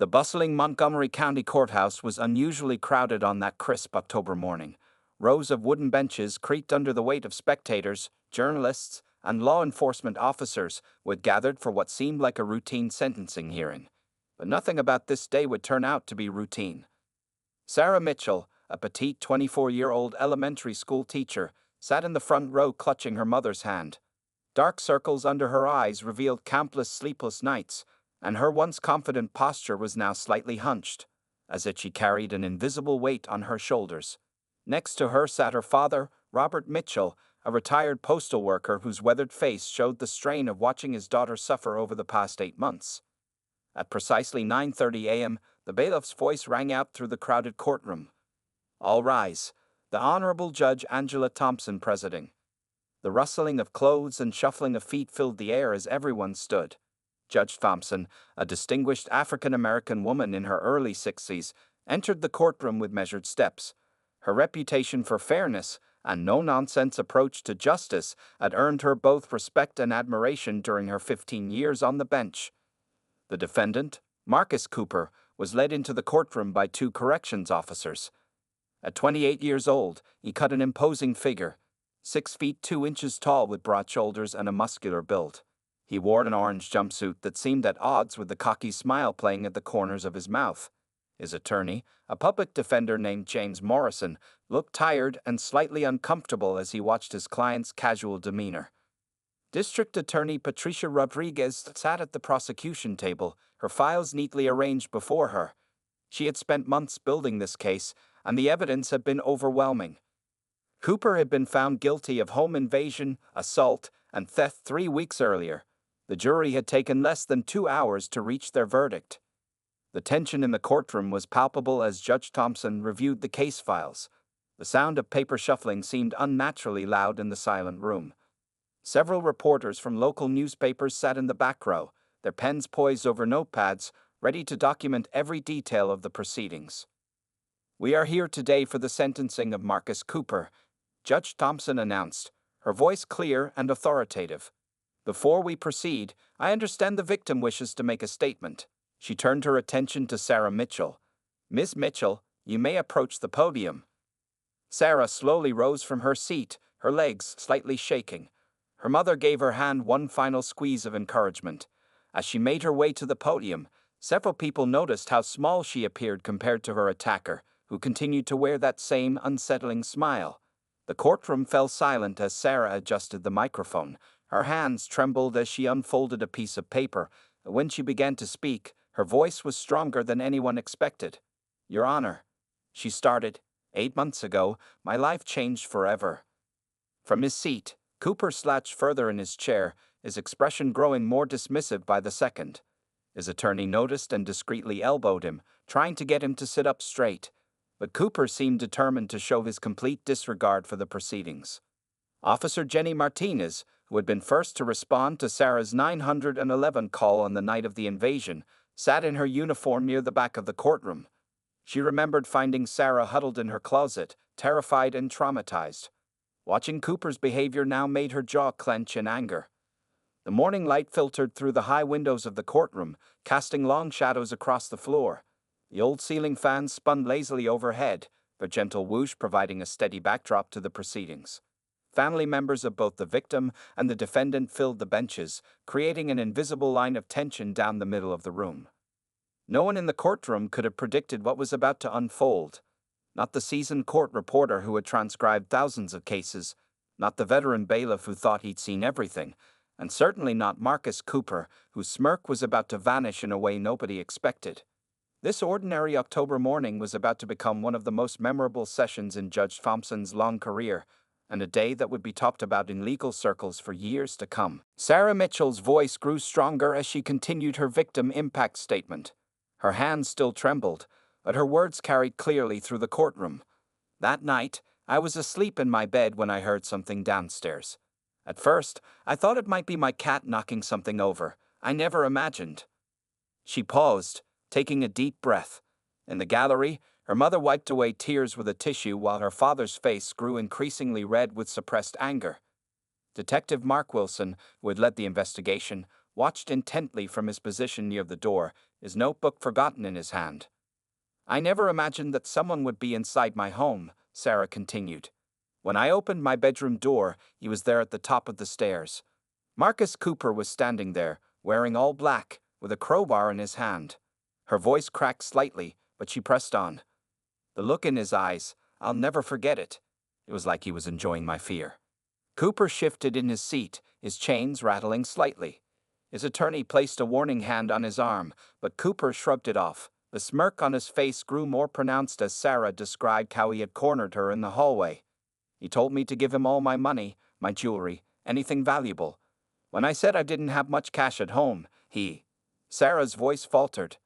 The bustling Montgomery County Courthouse was unusually crowded on that crisp October morning. Rows of wooden benches creaked under the weight of spectators, journalists, and law enforcement officers who had gathered for what seemed like a routine sentencing hearing. But nothing about this day would turn out to be routine. Sarah Mitchell, a petite 24-year-old elementary school teacher, sat in the front row clutching her mother's hand. Dark circles under her eyes revealed countless sleepless nights, and her once confident posture was now slightly hunched, as if she carried an invisible weight on her shoulders. Next to her sat her father, Robert Mitchell, a retired postal worker whose weathered face showed the strain of watching his daughter suffer over the past 8 months. At precisely 9:30 a.m., the bailiff's voice rang out through the crowded courtroom. "All rise. The Honorable Judge Angela Thompson presiding." The rustling of clothes and shuffling of feet filled the air as everyone stood. Judge Thompson, a distinguished African-American woman in her early 60s, entered the courtroom with measured steps. Her reputation for fairness and no-nonsense approach to justice had earned her both respect and admiration during her 15 years on the bench. The defendant, Marcus Cooper, was led into the courtroom by 2 corrections officers. At 28 years old, he cut an imposing figure, 6 feet 2 inches tall with broad shoulders and a muscular build. He wore an orange jumpsuit that seemed at odds with the cocky smile playing at the corners of his mouth. His attorney, a public defender named James Morrison, looked tired and slightly uncomfortable as he watched his client's casual demeanor. District Attorney Patricia Rodriguez sat at the prosecution table, her files neatly arranged before her. She had spent months building this case, and the evidence had been overwhelming. Cooper had been found guilty of home invasion, assault, and theft 3 weeks earlier. The jury had taken less than 2 hours to reach their verdict. The tension in the courtroom was palpable as Judge Thompson reviewed the case files. The sound of paper shuffling seemed unnaturally loud in the silent room. Several reporters from local newspapers sat in the back row, their pens poised over notepads, ready to document every detail of the proceedings. "We are here today for the sentencing of Marcus Cooper," Judge Thompson announced, her voice clear and authoritative. "Before we proceed, I understand the victim wishes to make a statement." She turned her attention to Sarah Mitchell. "Ms. Mitchell, you may approach the podium." Sarah slowly rose from her seat, her legs slightly shaking. Her mother gave her hand one final squeeze of encouragement. As she made her way to the podium, several people noticed how small she appeared compared to her attacker, who continued to wear that same unsettling smile. The courtroom fell silent as Sarah adjusted the microphone. Her hands trembled as she unfolded a piece of paper. When she began to speak, her voice was stronger than anyone expected. "Your Honor," she started, "8 months ago, my life changed forever." From his seat, Cooper slouched further in his chair, his expression growing more dismissive by the second. His attorney noticed and discreetly elbowed him, trying to get him to sit up straight. But Cooper seemed determined to show his complete disregard for the proceedings. Officer Jenny Martinez, who had been first to respond to Sarah's 911 call on the night of the invasion, sat in her uniform near the back of the courtroom. She remembered finding Sarah huddled in her closet, terrified and traumatized. Watching Cooper's behavior now made her jaw clench in anger. The morning light filtered through the high windows of the courtroom, casting long shadows across the floor. The old ceiling fans spun lazily overhead, their gentle whoosh providing a steady backdrop to the proceedings. Family members of both the victim and the defendant filled the benches, creating an invisible line of tension down the middle of the room. No one in the courtroom could have predicted what was about to unfold. Not the seasoned court reporter who had transcribed thousands of cases, not the veteran bailiff who thought he'd seen everything, and certainly not Marcus Cooper, whose smirk was about to vanish in a way nobody expected. This ordinary October morning was about to become one of the most memorable sessions in Judge Thompson's long career, and a day that would be talked about in legal circles for years to come. Sarah Mitchell's voice grew stronger as she continued her victim impact statement. Her hands still trembled, but her words carried clearly through the courtroom. "That night, I was asleep in my bed when I heard something downstairs. At first, I thought it might be my cat knocking something over. I never imagined." She paused, taking a deep breath. In the gallery, her mother wiped away tears with a tissue while her father's face grew increasingly red with suppressed anger. Detective Mark Wilson, who had led the investigation, watched intently from his position near the door, his notebook forgotten in his hand. "I never imagined that someone would be inside my home," Sarah continued. "When I opened my bedroom door, he was there at the top of the stairs. Marcus Cooper was standing there, wearing all black, with a crowbar in his hand." Her voice cracked slightly, but she pressed on. "The look in his eyes, I'll never forget it. It was like he was enjoying my fear." Cooper shifted in his seat, his chains rattling slightly. His attorney placed a warning hand on his arm, but Cooper shrugged it off. The smirk on his face grew more pronounced as Sarah described how he had cornered her in the hallway. "He told me to give him all my money, my jewelry, anything valuable. When I said I didn't have much cash at home, he—" Sarah's voice faltered.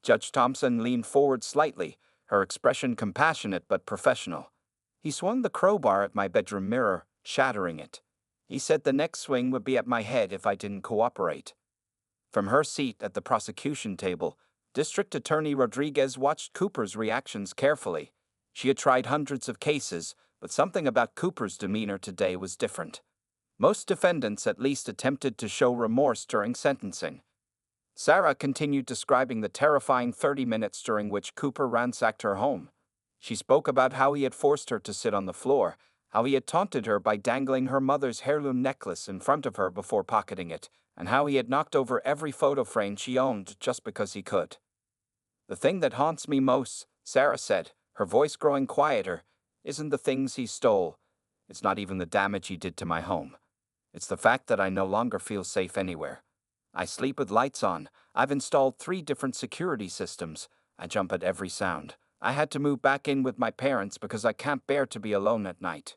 Judge Thompson leaned forward slightly, her expression compassionate but professional. "He swung the crowbar at my bedroom mirror, shattering it. He said the next swing would be at my head if I didn't cooperate." From her seat at the prosecution table, District Attorney Rodriguez watched Cooper's reactions carefully. She had tried hundreds of cases, but something about Cooper's demeanor today was different. Most defendants at least attempted to show remorse during sentencing. Sarah continued describing the terrifying 30 minutes during which Cooper ransacked her home. She spoke about how he had forced her to sit on the floor, how he had taunted her by dangling her mother's heirloom necklace in front of her before pocketing it, and how he had knocked over every photo frame she owned just because he could. "The thing that haunts me most," Sarah said, her voice growing quieter, "isn't the things he stole. It's not even the damage he did to my home. It's the fact that I no longer feel safe anywhere. I sleep with lights on. I've installed 3 different security systems. I jump at every sound. I had to move back in with my parents because I can't bear to be alone at night."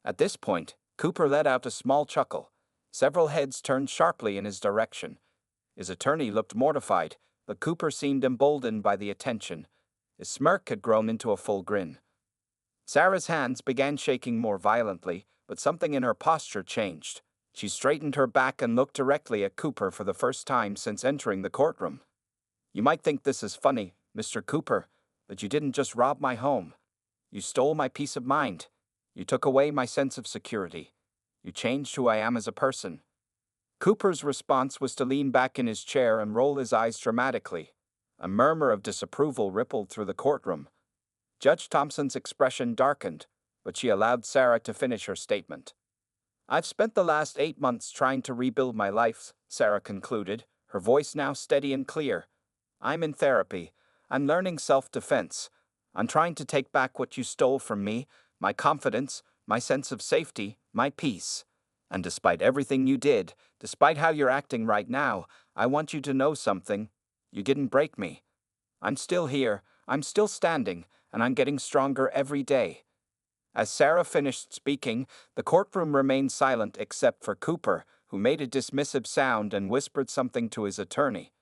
At this point, Cooper let out a small chuckle. Several heads turned sharply in his direction. His attorney looked mortified, but Cooper seemed emboldened by the attention. His smirk had grown into a full grin. Sarah's hands began shaking more violently, but something in her posture changed. She straightened her back and looked directly at Cooper for the first time since entering the courtroom. "You might think this is funny, Mr. Cooper, but you didn't just rob my home. You stole my peace of mind. You took away my sense of security. You changed who I am as a person." Cooper's response was to lean back in his chair and roll his eyes dramatically. A murmur of disapproval rippled through the courtroom. Judge Thompson's expression darkened, but she allowed Sarah to finish her statement. "I've spent the last 8 months trying to rebuild my life," Sarah concluded, her voice now steady and clear. "I'm in therapy. I'm learning self-defense. I'm trying to take back what you stole from me, my confidence, my sense of safety, my peace. And despite everything you did, despite how you're acting right now, I want you to know something. You didn't break me. I'm still here, I'm still standing, and I'm getting stronger every day." As Sarah finished speaking, the courtroom remained silent except for Cooper, who made a dismissive sound and whispered something to his attorney.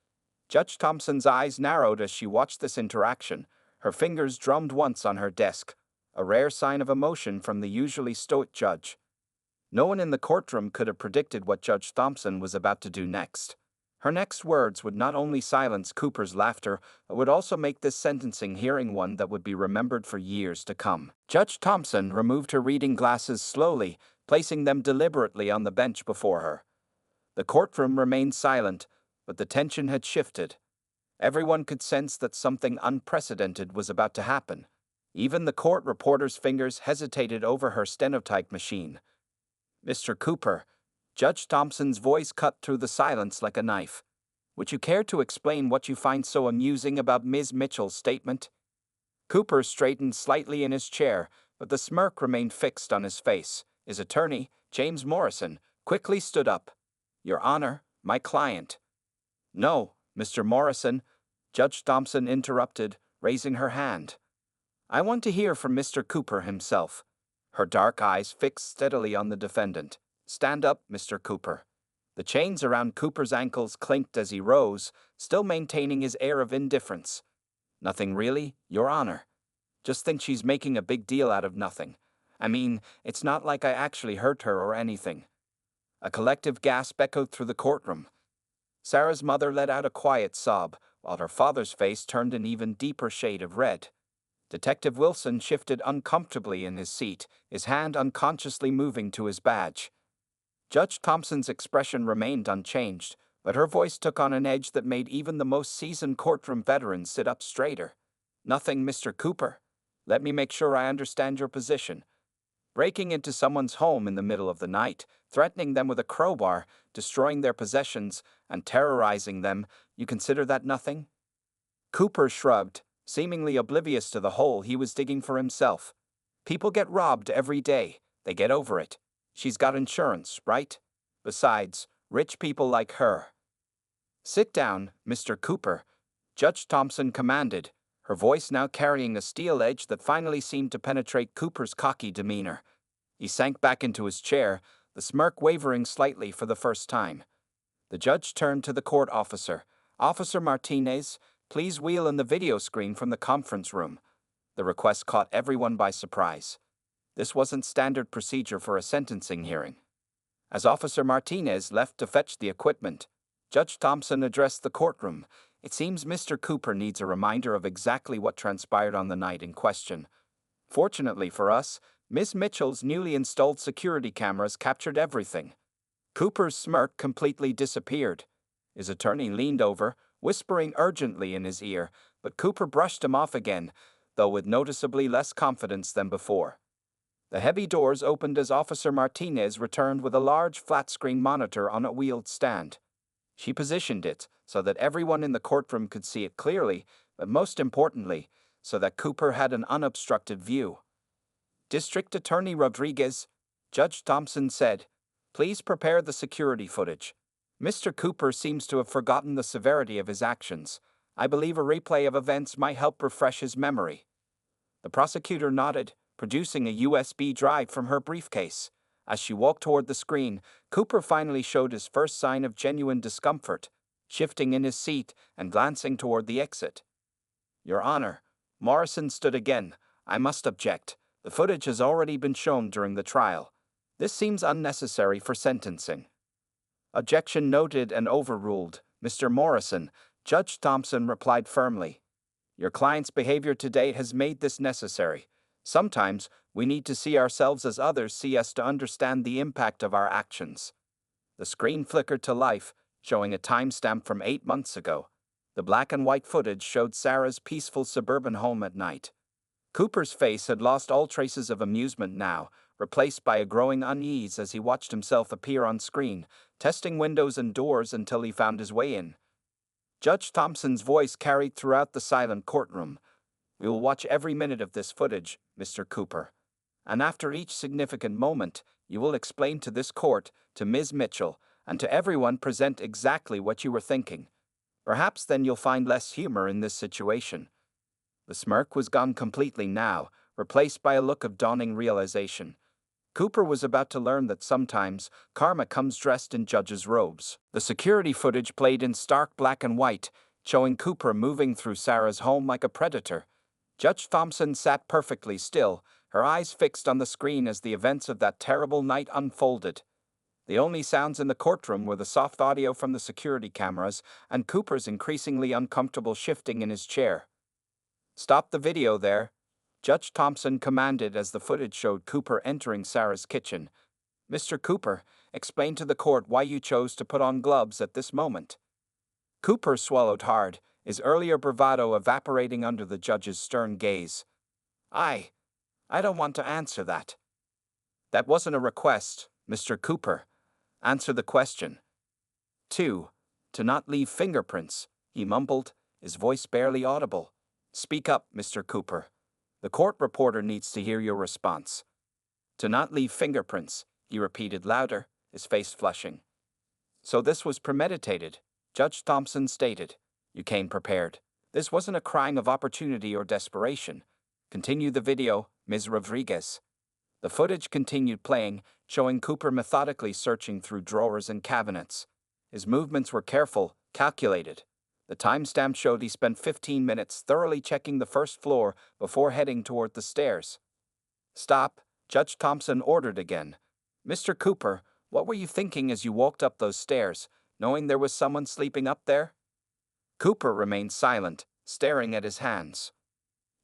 Judge Thompson's eyes narrowed as she watched this interaction. Her fingers drummed once on her desk, a rare sign of emotion from the usually stoic judge. No one in the courtroom could have predicted what Judge Thompson was about to do next. Her next words would not only silence Cooper's laughter, but would also make this sentencing hearing one that would be remembered for years to come. Judge Thompson removed her reading glasses slowly, placing them deliberately on the bench before her. The courtroom remained silent, but the tension had shifted. Everyone could sense that something unprecedented was about to happen. Even the court reporter's fingers hesitated over her stenotype machine. "Mr. Cooper," Judge Thompson's voice cut through the silence like a knife. "Would you care to explain what you find so amusing about Ms. Mitchell's statement?" Cooper straightened slightly in his chair, but the smirk remained fixed on his face. His attorney, James Morrison, quickly stood up. "Your Honor, my client." "No, Mr. Morrison," Judge Thompson interrupted, raising her hand. "I want to hear from Mr. Cooper himself." Her dark eyes fixed steadily on the defendant. "Stand up, Mr. Cooper." The chains around Cooper's ankles clinked as he rose, still maintaining his air of indifference. "Nothing really, Your Honor. Just think she's making a big deal out of nothing. I mean, it's not like I actually hurt her or anything." A collective gasp echoed through the courtroom. Sarah's mother let out a quiet sob, while her father's face turned an even deeper shade of red. Detective Wilson shifted uncomfortably in his seat, his hand unconsciously moving to his badge. Judge Thompson's expression remained unchanged, but her voice took on an edge that made even the most seasoned courtroom veterans sit up straighter. "Nothing, Mr. Cooper. Let me make sure I understand your position. Breaking into someone's home in the middle of the night, threatening them with a crowbar, destroying their possessions, and terrorizing them, you consider that nothing?" Cooper shrugged, seemingly oblivious to the hole he was digging for himself. "People get robbed every day. They get over it. She's got insurance, right? Besides, rich people like her." "Sit down, Mr. Cooper," Judge Thompson commanded, her voice now carrying a steel edge that finally seemed to penetrate Cooper's cocky demeanor. He sank back into his chair, the smirk wavering slightly for the first time. The judge turned to the court officer. "Officer Martinez, please wheel in the video screen from the conference room." The request caught everyone by surprise. This wasn't standard procedure for a sentencing hearing. As Officer Martinez left to fetch the equipment, Judge Thompson addressed the courtroom. "It seems Mr. Cooper needs a reminder of exactly what transpired on the night in question. Fortunately for us, Ms. Mitchell's newly installed security cameras captured everything." Cooper's smirk completely disappeared. His attorney leaned over, whispering urgently in his ear, but Cooper brushed him off again, though with noticeably less confidence than before. The heavy doors opened as Officer Martinez returned with a large flat-screen monitor on a wheeled stand. She positioned it so that everyone in the courtroom could see it clearly, but most importantly, so that Cooper had an unobstructed view. "District Attorney Rodriguez," Judge Thompson said, "please prepare the security footage. Mr. Cooper seems to have forgotten the severity of his actions. I believe a replay of events might help refresh his memory." The prosecutor nodded, producing a USB drive from her briefcase. As she walked toward the screen, Cooper finally showed his first sign of genuine discomfort, shifting in his seat and glancing toward the exit. "Your Honor," Morrison stood again, "I must object. The footage has already been shown during the trial. This seems unnecessary for sentencing." "Objection noted and overruled, Mr. Morrison," Judge Thompson replied firmly. "Your client's behavior to date has made this necessary. Sometimes, we need to see ourselves as others see us to understand the impact of our actions." The screen flickered to life, showing a timestamp from 8 months ago. The black and white footage showed Sarah's peaceful suburban home at night. Cooper's face had lost all traces of amusement now, replaced by a growing unease as he watched himself appear on screen, testing windows and doors until he found his way in. Judge Thompson's voice carried throughout the silent courtroom. "We will watch every minute of this footage, Mr. Cooper. And after each significant moment, you will explain to this court, to Ms. Mitchell, and to everyone present exactly what you were thinking. Perhaps then you'll find less humor in this situation." The smirk was gone completely now, replaced by a look of dawning realization. Cooper was about to learn that sometimes karma comes dressed in judges' robes. The security footage played in stark black and white, showing Cooper moving through Sarah's home like a predator. Judge Thompson sat perfectly still, her eyes fixed on the screen as the events of that terrible night unfolded. The only sounds in the courtroom were the soft audio from the security cameras and Cooper's increasingly uncomfortable shifting in his chair. "Stop the video there," Judge Thompson commanded as the footage showed Cooper entering Sarah's kitchen. "Mr. Cooper, explain to the court why you chose to put on gloves at this moment." Cooper swallowed hard, his earlier bravado evaporating under the judge's stern gaze. I don't want to answer that." "That wasn't a request, Mr. Cooper. Answer the question." "2. To not leave fingerprints," he mumbled, his voice barely audible. "Speak up, Mr. Cooper. The court reporter needs to hear your response." "To not leave fingerprints," he repeated louder, his face flushing. "So this was premeditated," Judge Thompson stated. "You came prepared. This wasn't a crying of opportunity or desperation. Continue the video, Ms. Rodriguez." The footage continued playing, showing Cooper methodically searching through drawers and cabinets. His movements were careful, calculated. The timestamp showed he spent 15 minutes thoroughly checking the first floor before heading toward the stairs. "Stop," Judge Thompson ordered again. "Mr. Cooper, what were you thinking as you walked up those stairs, knowing there was someone sleeping up there?" Cooper remained silent, staring at his hands.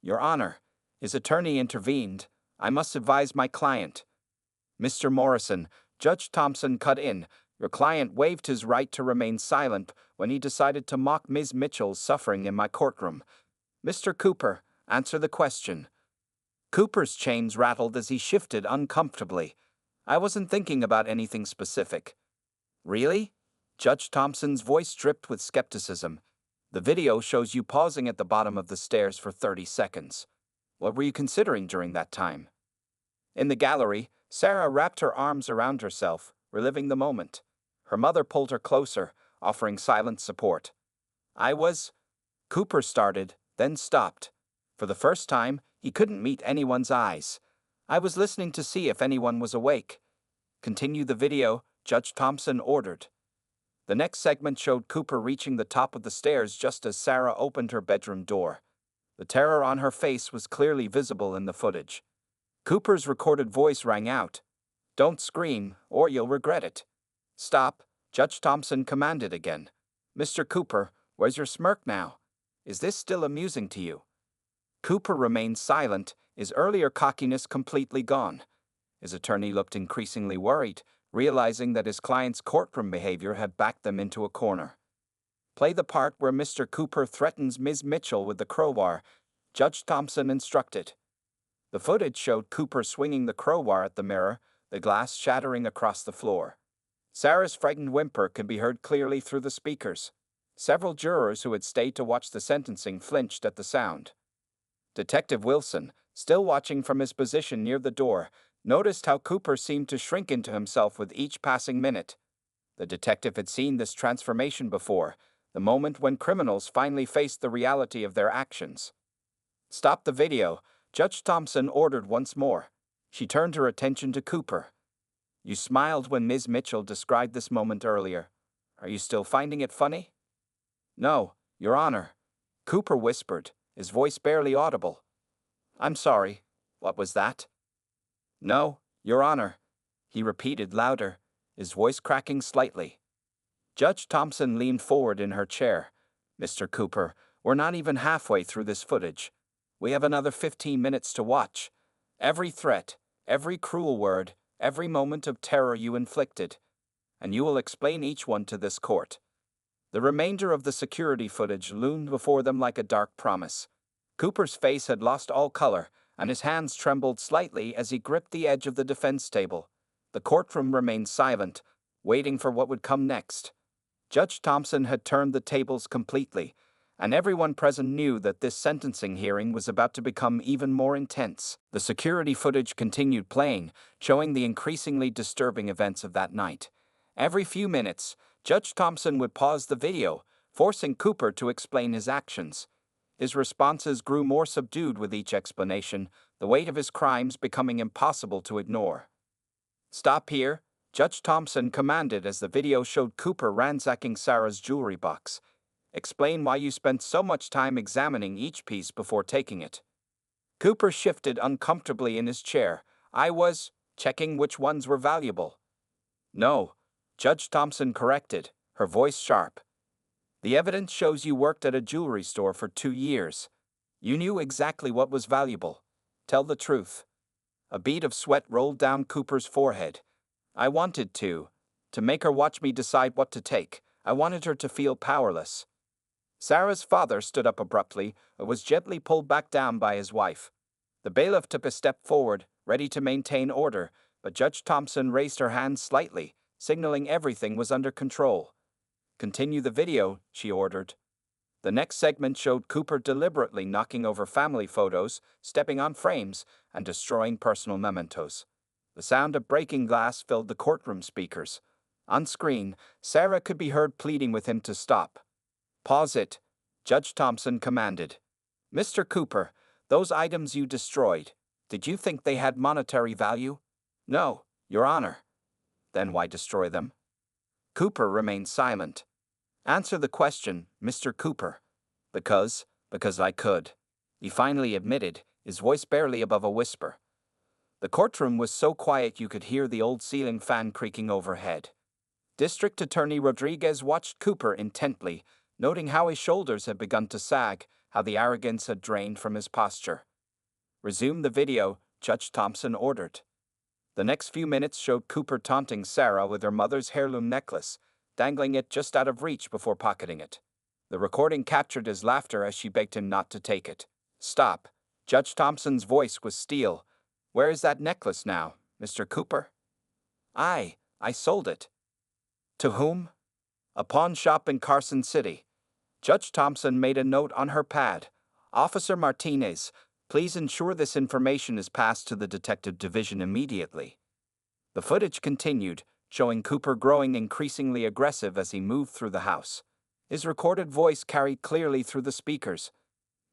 "Your Honor," his attorney intervened, "I must advise my client." "Mr. Morrison," Judge Thompson cut in, Your client waived his right to remain silent when he decided to mock Ms. Mitchell's suffering in my courtroom. Mr. Cooper, answer the question. Cooper's chains rattled as he shifted uncomfortably. I wasn't thinking about anything specific. Really? Judge Thompson's voice dripped with skepticism. The video shows you pausing at the bottom of the stairs for 30 seconds. What were you considering during that time? In the gallery, Sarah wrapped her arms around herself, reliving the moment. Her mother pulled her closer, offering silent support. Cooper started, then stopped. For the first time, he couldn't meet anyone's eyes. I was listening to see if anyone was awake. Continue the video, Judge Thompson ordered. The next segment showed Cooper reaching the top of the stairs just as Sarah opened her bedroom door. The terror on her face was clearly visible in the footage. Cooper's recorded voice rang out. Don't scream, or you'll regret it. Stop, Judge Thompson commanded again. Mr. Cooper, where's your smirk now? Is this still amusing to you? Cooper remained silent, his earlier cockiness completely gone. His attorney looked increasingly worried, realizing that his client's courtroom behavior had backed them into a corner. Play the part where Mr. Cooper threatens Ms. Mitchell with the crowbar, Judge Thompson instructed. The footage showed Cooper swinging the crowbar at the mirror, the glass shattering across the floor. Sarah's frightened whimper could be heard clearly through the speakers. Several jurors who had stayed to watch the sentencing flinched at the sound. Detective Wilson, still watching from his position near the door, noticed how Cooper seemed to shrink into himself with each passing minute. The detective had seen this transformation before, the moment when criminals finally faced the reality of their actions. Stop the video, Judge Thompson ordered once more. She turned her attention to Cooper. You smiled when Ms. Mitchell described this moment earlier. Are you still finding it funny? No, Your Honor, Cooper whispered, his voice barely audible. I'm sorry, what was that? No, Your Honor, he repeated louder, his voice cracking slightly. Judge Thompson leaned forward in her chair. Mr. Cooper, we're not even halfway through this footage. We have another 15 minutes to watch. Every threat, every cruel word, every moment of terror you inflicted. And you will explain each one to this court. The remainder of the security footage loomed before them like a dark promise. Cooper's face had lost all color, and his hands trembled slightly as he gripped the edge of the defense table. The courtroom remained silent, waiting for what would come next. Judge Thompson had turned the tables completely, and everyone present knew that this sentencing hearing was about to become even more intense. The security footage continued playing, showing the increasingly disturbing events of that night. Every few minutes, Judge Thompson would pause the video, forcing Cooper to explain his actions. His responses grew more subdued with each explanation, the weight of his crimes becoming impossible to ignore. Stop here, Judge Thompson commanded as the video showed Cooper ransacking Sarah's jewelry box. Explain why you spent so much time examining each piece before taking it. Cooper shifted uncomfortably in his chair. I was checking which ones were valuable. No, Judge Thompson corrected, her voice sharp. The evidence shows you worked at a jewelry store for 2 years. You knew exactly what was valuable. Tell the truth. A bead of sweat rolled down Cooper's forehead. I wanted to make her watch me decide what to take. I wanted her to feel powerless. Sarah's father stood up abruptly, but was gently pulled back down by his wife. The bailiff took a step forward, ready to maintain order, but Judge Thompson raised her hand slightly, signaling everything was under control. Continue the video, she ordered. The next segment showed Cooper deliberately knocking over family photos, stepping on frames, and destroying personal mementos. The sound of breaking glass filled the courtroom speakers. On screen, Sarah could be heard pleading with him to stop. Pause it, Judge Thompson commanded. Mr. Cooper, those items you destroyed, did you think they had monetary value? No, Your Honor. Then why destroy them? Cooper remained silent. Answer the question, Mr. Cooper. Because I could, he finally admitted, his voice barely above a whisper. The courtroom was so quiet you could hear the old ceiling fan creaking overhead. District Attorney Rodriguez watched Cooper intently, noting how his shoulders had begun to sag, how the arrogance had drained from his posture. Resume the video, Judge Thompson ordered. The next few minutes showed Cooper taunting Sarah with her mother's heirloom necklace, dangling it just out of reach before pocketing it. The recording captured his laughter as she begged him not to take it. "Stop." Judge Thompson's voice was steel. "Where is that necklace now, Mr. Cooper?" I sold it." "To whom?" "A pawn shop in Carson City." Judge Thompson made a note on her pad. "Officer Martinez, please ensure this information is passed to the detective division immediately." The footage continued, showing Cooper growing increasingly aggressive as he moved through the house. His recorded voice carried clearly through the speakers.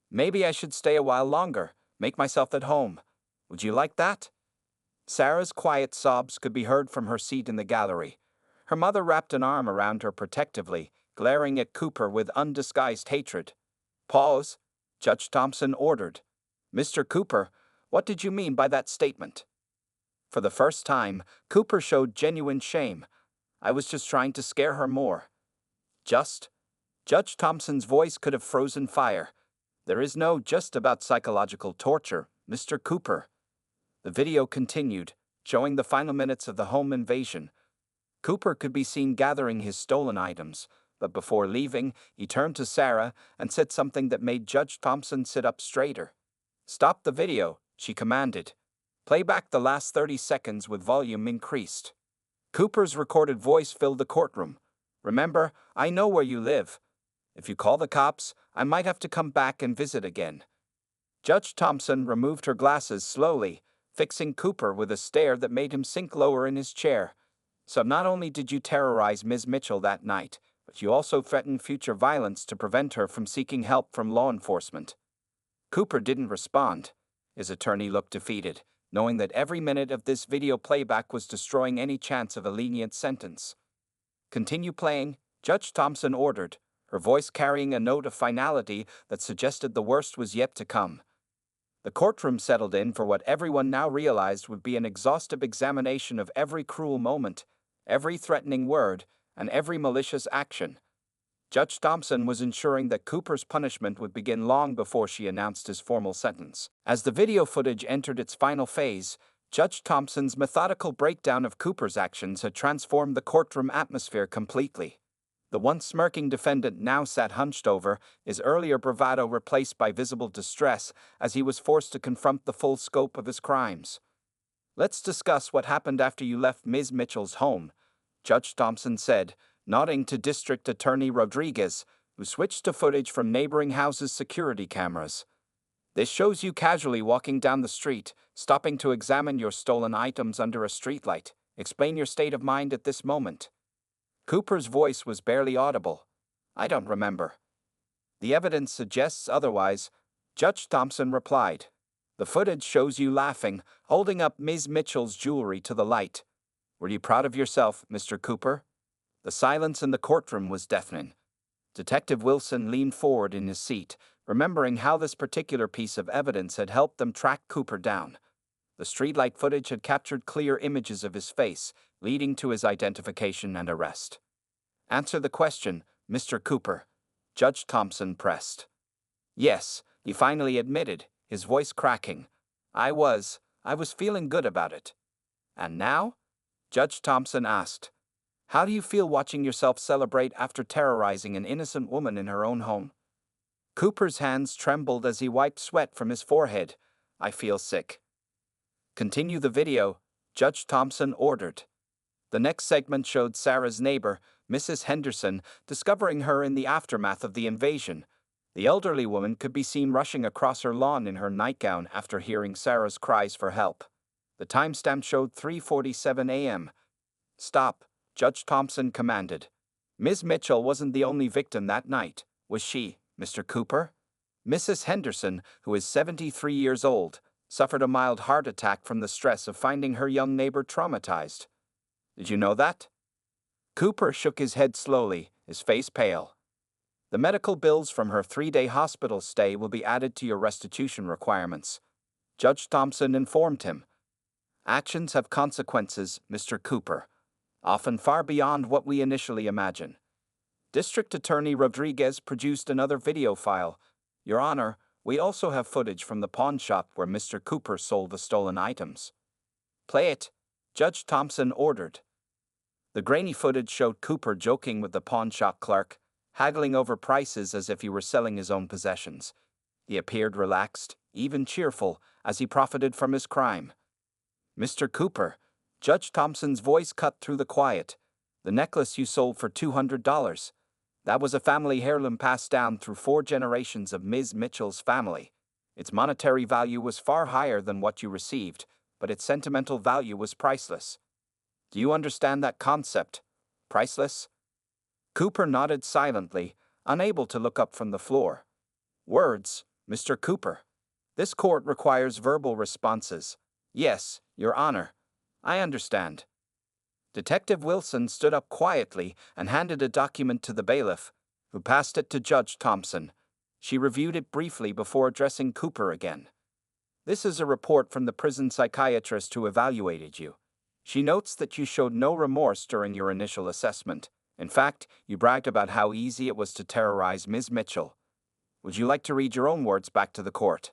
"Maybe I should stay a while longer, make myself at home. Would you like that?" Sarah's quiet sobs could be heard from her seat in the gallery. Her mother wrapped an arm around her protectively, glaring at Cooper with undisguised hatred. "Pause," Judge Thompson ordered. "Mr. Cooper, what did you mean by that statement?" For the first time, Cooper showed genuine shame. "I was just trying to scare her more." "Just?" Judge Thompson's voice could have frozen fire. "There is no just about psychological torture, Mr. Cooper." The video continued, showing the final minutes of the home invasion. Cooper could be seen gathering his stolen items, but before leaving, he turned to Sarah and said something that made Judge Thompson sit up straighter. "Stop the video," she commanded. "Play back the last 30 seconds with volume increased." Cooper's recorded voice filled the courtroom. "Remember, I know where you live. If you call the cops, I might have to come back and visit again." Judge Thompson removed her glasses slowly, fixing Cooper with a stare that made him sink lower in his chair. "So not only did you terrorize Ms. Mitchell that night, but you also threatened future violence to prevent her from seeking help from law enforcement." Cooper didn't respond. His attorney looked defeated, knowing that every minute of this video playback was destroying any chance of a lenient sentence. "Continue playing," Judge Thompson ordered, her voice carrying a note of finality that suggested the worst was yet to come. The courtroom settled in for what everyone now realized would be an exhaustive examination of every cruel moment, every threatening word, and every malicious action. Judge Thompson was ensuring that Cooper's punishment would begin long before she announced his formal sentence. As the video footage entered its final phase, Judge Thompson's methodical breakdown of Cooper's actions had transformed the courtroom atmosphere completely. The once smirking defendant now sat hunched over, his earlier bravado replaced by visible distress as he was forced to confront the full scope of his crimes. "Let's discuss what happened after you left Ms. Mitchell's home," Judge Thompson said, nodding to District Attorney Rodriguez, who switched to footage from neighboring houses' security cameras. "This shows you casually walking down the street, stopping to examine your stolen items under a streetlight. Explain your state of mind at this moment." Cooper's voice was barely audible. "I don't remember." "The evidence suggests otherwise," Judge Thompson replied. "The footage shows you laughing, holding up Ms. Mitchell's jewelry to the light. Were you proud of yourself, Mr. Cooper?" The silence in the courtroom was deafening. Detective Wilson leaned forward in his seat, remembering how this particular piece of evidence had helped them track Cooper down. The streetlight footage had captured clear images of his face, leading to his identification and arrest. "Answer the question, Mr. Cooper," Judge Thompson pressed. "Yes," he finally admitted, his voice cracking. I was feeling good about it." "And now?" Judge Thompson asked. "How do you feel watching yourself celebrate after terrorizing an innocent woman in her own home?" Cooper's hands trembled as he wiped sweat from his forehead. "I feel sick." "Continue the video," Judge Thompson ordered. The next segment showed Sarah's neighbor, Mrs. Henderson, discovering her in the aftermath of the invasion. The elderly woman could be seen rushing across her lawn in her nightgown after hearing Sarah's cries for help. The timestamp showed 3:47 a.m. "Stop," Judge Thompson commanded. "Ms. Mitchell wasn't the only victim that night, was she, Mr. Cooper?" Mrs. Henderson, who is 73 years old, suffered a mild heart attack from the stress of finding her young neighbor traumatized. "Did you know that?" Cooper shook his head slowly, his face pale. "The medical bills from her 3-day hospital stay will be added to your restitution requirements," Judge Thompson informed him. "Actions have consequences, Mr. Cooper, often far beyond what we initially imagine." District Attorney Rodriguez produced another video file. "Your Honor, we also have footage from the pawn shop where Mr. Cooper sold the stolen items." "Play it," Judge Thompson ordered. The grainy footage showed Cooper joking with the pawnshop clerk, haggling over prices as if he were selling his own possessions. He appeared relaxed, even cheerful, as he profited from his crime. "Mr. Cooper," Judge Thompson's voice cut through the quiet. "The necklace you sold for $200. That was a family heirloom passed down through 4 generations of Ms. Mitchell's family. Its monetary value was far higher than what you received, but its sentimental value was priceless. Do you understand that concept? Priceless?" Cooper nodded silently, unable to look up from the floor. "Words, Mr. Cooper. This court requires verbal responses. Yes, Your Honor. I understand." Detective Wilson stood up quietly and handed a document to the bailiff, who passed it to Judge Thompson. She reviewed it briefly before addressing Cooper again. "This is a report from the prison psychiatrist who evaluated you. She notes that you showed no remorse during your initial assessment. In fact, you bragged about how easy it was to terrorize Ms. Mitchell. Would you like to read your own words back to the court?"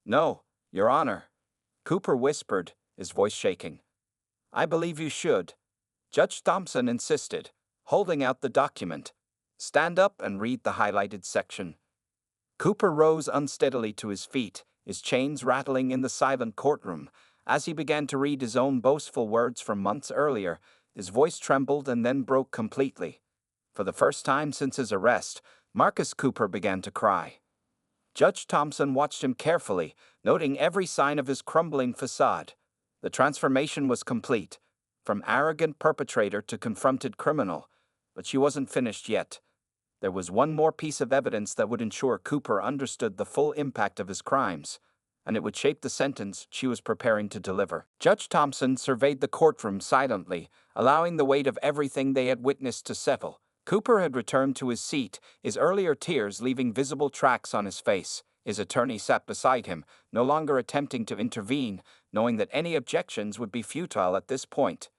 "No, Your Honor," Cooper whispered, his voice shaking. "I believe you should." Judge Thompson insisted, holding out the document. "Stand up and read the highlighted section." Cooper rose unsteadily to his feet, his chains rattling in the silent courtroom. As he began to read his own boastful words from months earlier, his voice trembled and then broke completely. For the first time since his arrest, Marcus Cooper began to cry. Judge Thompson watched him carefully, noting every sign of his crumbling facade. The transformation was complete, from arrogant perpetrator to confronted criminal. But she wasn't finished yet. There was one more piece of evidence that would ensure Cooper understood the full impact of his crimes, and it would shape the sentence she was preparing to deliver. Judge Thompson surveyed the courtroom silently, allowing the weight of everything they had witnessed to settle. Cooper had returned to his seat, his earlier tears leaving visible tracks on his face. His attorney sat beside him, no longer attempting to intervene, knowing that any objections would be futile at this point.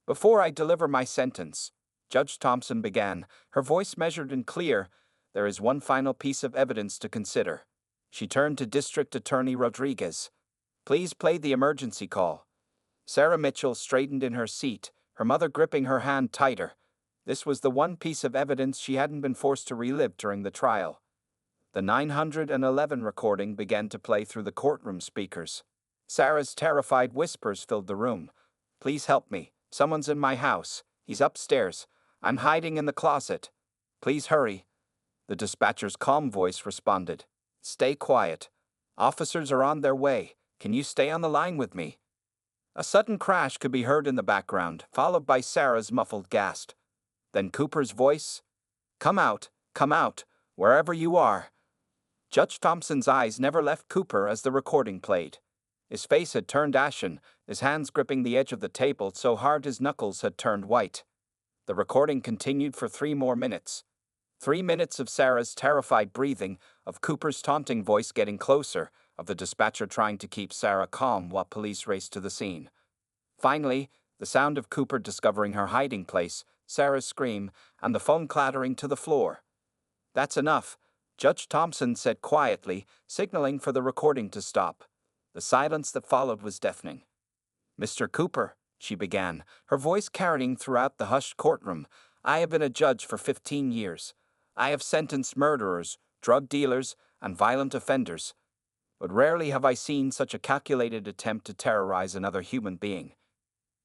"Before I deliver my sentence," Judge Thompson began, her voice measured and clear, "there is one final piece of evidence to consider." She turned to District Attorney Rodriguez. "Please play the emergency call." Sarah Mitchell straightened in her seat, her mother gripping her hand tighter. This was the one piece of evidence she hadn't been forced to relive during the trial. The 911 recording began to play through the courtroom speakers. Sarah's terrified whispers filled the room. "Please help me. Someone's in my house. He's upstairs. I'm hiding in the closet. Please hurry." The dispatcher's calm voice responded. "Stay quiet. Officers are on their way. Can you stay on the line with me?" A sudden crash could be heard in the background, followed by Sarah's muffled gasp. Then Cooper's voice. Come out, wherever you are." Judge Thompson's eyes never left Cooper as the recording played. His face had turned ashen, his hands gripping the edge of the table so hard his knuckles had turned white. The recording continued for 3 more minutes. 3 minutes of Sarah's terrified breathing, of Cooper's taunting voice getting closer, of the dispatcher trying to keep Sarah calm while police raced to the scene. Finally, the sound of Cooper discovering her hiding place, Sarah's scream, and the phone clattering to the floor. "That's enough," Judge Thompson said quietly, signaling for the recording to stop. The silence that followed was deafening. "Mr. Cooper," she began, her voice carrying throughout the hushed courtroom, "I have been a judge for 15 years. I have sentenced murderers, drug dealers, and violent offenders. But rarely have I seen such a calculated attempt to terrorize another human being."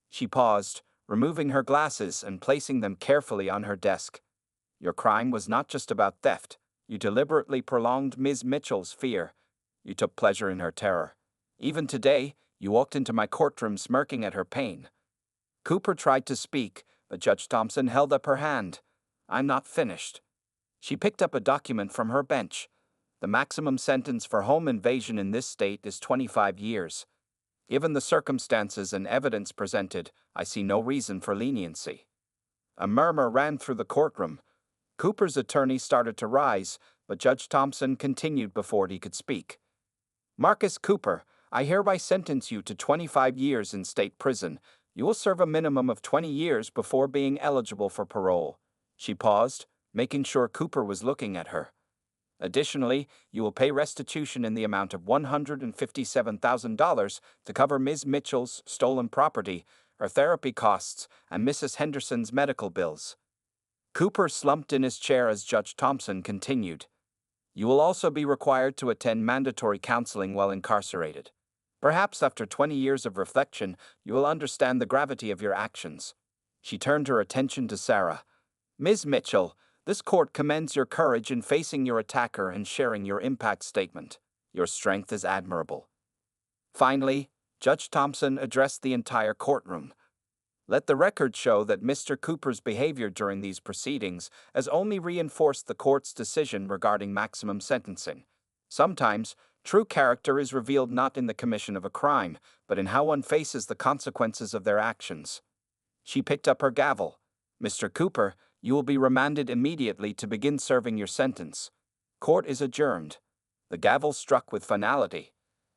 She paused, removing her glasses and placing them carefully on her desk. "Your crime was not just about theft. You deliberately prolonged Ms. Mitchell's fear. You took pleasure in her terror. Even today, you walked into my courtroom smirking at her pain." Cooper tried to speak, but Judge Thompson held up her hand. "I'm not finished." She picked up a document from her bench. "The maximum sentence for home invasion in this state is 25 years. Given the circumstances and evidence presented, I see no reason for leniency." A murmur ran through the courtroom. Cooper's attorney started to rise, but Judge Thompson continued before he could speak. "Marcus Cooper, I hereby sentence you to 25 years in state prison. You will serve a minimum of 20 years before being eligible for parole." She paused, making sure Cooper was looking at her. "Additionally, you will pay restitution in the amount of $157,000 to cover Ms. Mitchell's stolen property, her therapy costs, and Mrs. Henderson's medical bills. Cooper slumped in his chair as Judge Thompson continued. You will also be required to attend mandatory counseling while incarcerated. Perhaps after 20 years of reflection, you will understand the gravity of your actions. She turned her attention to Sarah. Ms. Mitchell, this court commends your courage in facing your attacker and sharing your impact statement. Your strength is admirable. Finally, Judge Thompson addressed the entire courtroom. Let the record show that Mr. Cooper's behavior during these proceedings has only reinforced the court's decision regarding maximum sentencing. Sometimes, true character is revealed not in the commission of a crime, but in how one faces the consequences of their actions. She picked up her gavel. Mr. Cooper, you will be remanded immediately to begin serving your sentence. Court is adjourned. The gavel struck with finality.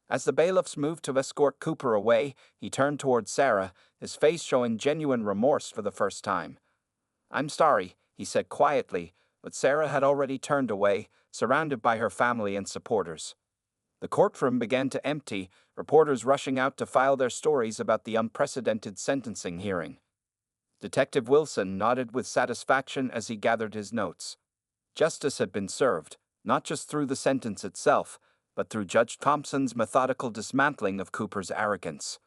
As the bailiffs moved to escort Cooper away, he turned toward Sarah, his face showing genuine remorse for the first time. I'm sorry, he said quietly, but Sarah had already turned away, surrounded by her family and supporters. The courtroom began to empty, reporters rushing out to file their stories about the unprecedented sentencing hearing. Detective Wilson nodded with satisfaction as he gathered his notes. Justice had been served, not just through the sentence itself, but through Judge Thompson's methodical dismantling of Cooper's arrogance.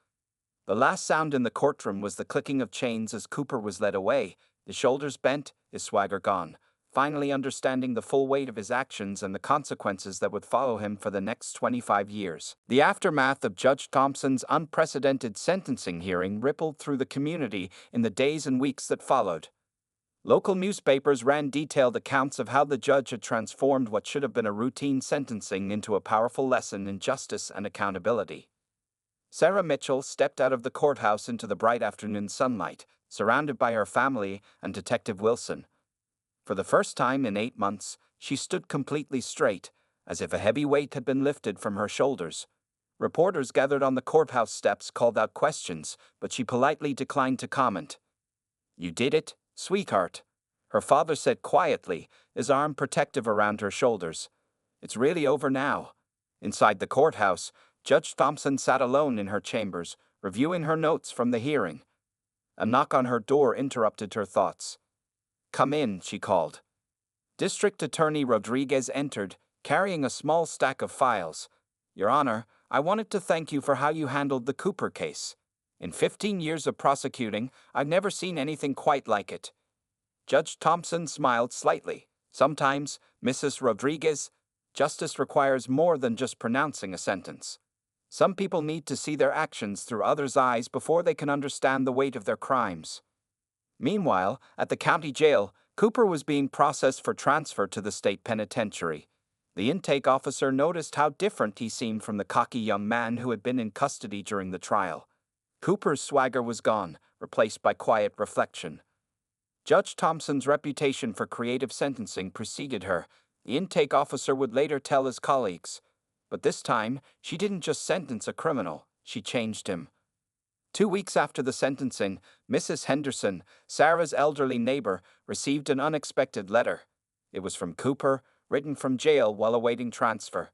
The last sound in the courtroom was the clicking of chains as Cooper was led away, his shoulders bent, his swagger gone, finally understanding the full weight of his actions and the consequences that would follow him for the next 25 years. The aftermath of Judge Thompson's unprecedented sentencing hearing rippled through the community in the days and weeks that followed. Local newspapers ran detailed accounts of how the judge had transformed what should have been a routine sentencing into a powerful lesson in justice and accountability. Sarah Mitchell stepped out of the courthouse into the bright afternoon sunlight, surrounded by her family and Detective Wilson. For the first time in 8 months, she stood completely straight, as if a heavy weight had been lifted from her shoulders. Reporters gathered on the courthouse steps called out questions, but she politely declined to comment. You did it, sweetheart, her father said quietly, his arm protective around her shoulders. It's really over now. Inside the courthouse, Judge Thompson sat alone in her chambers, reviewing her notes from the hearing. A knock on her door interrupted her thoughts. Come in, she called. District Attorney Rodriguez entered, carrying a small stack of files. Your Honor, I wanted to thank you for how you handled the Cooper case. In 15 years of prosecuting, I've never seen anything quite like it. Judge Thompson smiled slightly. Sometimes, Mrs. Rodriguez, justice requires more than just pronouncing a sentence. Some people need to see their actions through others' eyes before they can understand the weight of their crimes. Meanwhile, at the county jail, Cooper was being processed for transfer to the state penitentiary. The intake officer noticed how different he seemed from the cocky young man who had been in custody during the trial. Cooper's swagger was gone, replaced by quiet reflection. Judge Thompson's reputation for creative sentencing preceded her. The intake officer would later tell his colleagues. But this time, she didn't just sentence a criminal, she changed him. 2 weeks after the sentencing, Mrs. Henderson, Sarah's elderly neighbor, received an unexpected letter. It was from Cooper, written from jail while awaiting transfer.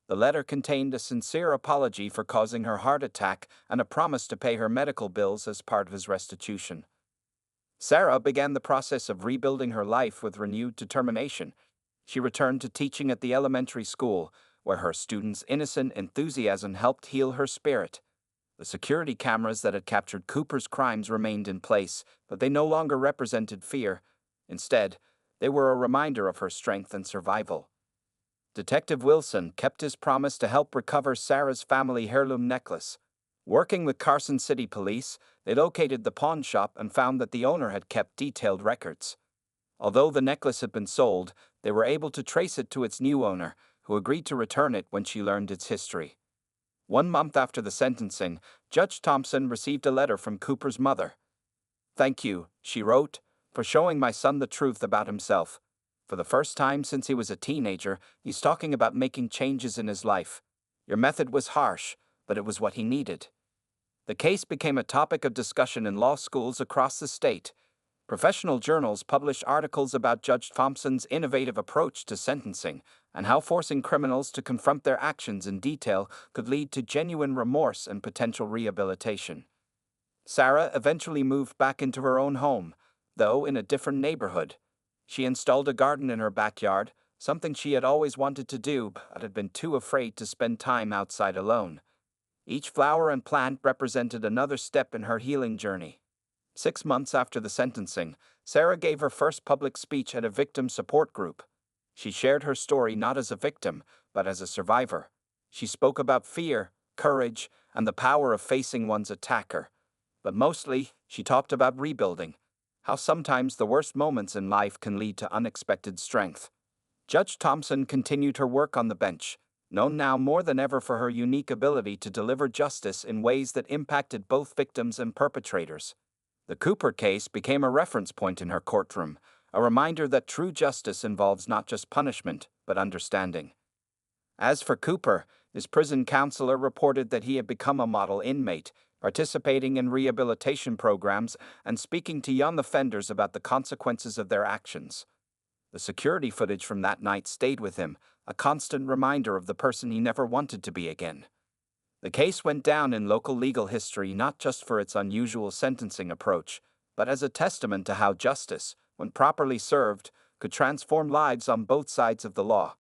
The letter contained a sincere apology for causing her heart attack and a promise to pay her medical bills as part of his restitution. Sarah began the process of rebuilding her life with renewed determination. She returned to teaching at the elementary school, where her students' innocent enthusiasm helped heal her spirit. The security cameras that had captured Cooper's crimes remained in place, but they no longer represented fear. Instead, they were a reminder of her strength and survival. Detective Wilson kept his promise to help recover Sarah's family heirloom necklace. Working with Carson City Police, they located the pawn shop and found that the owner had kept detailed records. Although the necklace had been sold, they were able to trace it to its new owner, who agreed to return it when she learned its history. 1 month after the sentencing, Judge Thompson received a letter from Cooper's mother. Thank you, she wrote, for showing my son the truth about himself. For the first time since he was a teenager, he's talking about making changes in his life. Your method was harsh, but it was what he needed. The case became a topic of discussion in law schools across the state. Professional journals published articles about Judge Thompson's innovative approach to sentencing and how forcing criminals to confront their actions in detail could lead to genuine remorse and potential rehabilitation. Sarah eventually moved back into her own home, though in a different neighborhood. She installed a garden in her backyard, something she had always wanted to do but had been too afraid to spend time outside alone. Each flower and plant represented another step in her healing journey. 6 months after the sentencing, Sarah gave her first public speech at a victim support group. She shared her story not as a victim, but as a survivor. She spoke about fear, courage, and the power of facing one's attacker. But mostly, she talked about rebuilding, how sometimes the worst moments in life can lead to unexpected strength. Judge Thompson continued her work on the bench, known now more than ever for her unique ability to deliver justice in ways that impacted both victims and perpetrators. The Cooper case became a reference point in her courtroom, a reminder that true justice involves not just punishment, but understanding. As for Cooper, his prison counselor reported that he had become a model inmate, participating in rehabilitation programs and speaking to young offenders about the consequences of their actions. The security footage from that night stayed with him, a constant reminder of the person he never wanted to be again. The case went down in local legal history not just for its unusual sentencing approach, but as a testament to how justice, when properly served, could transform lives on both sides of the law.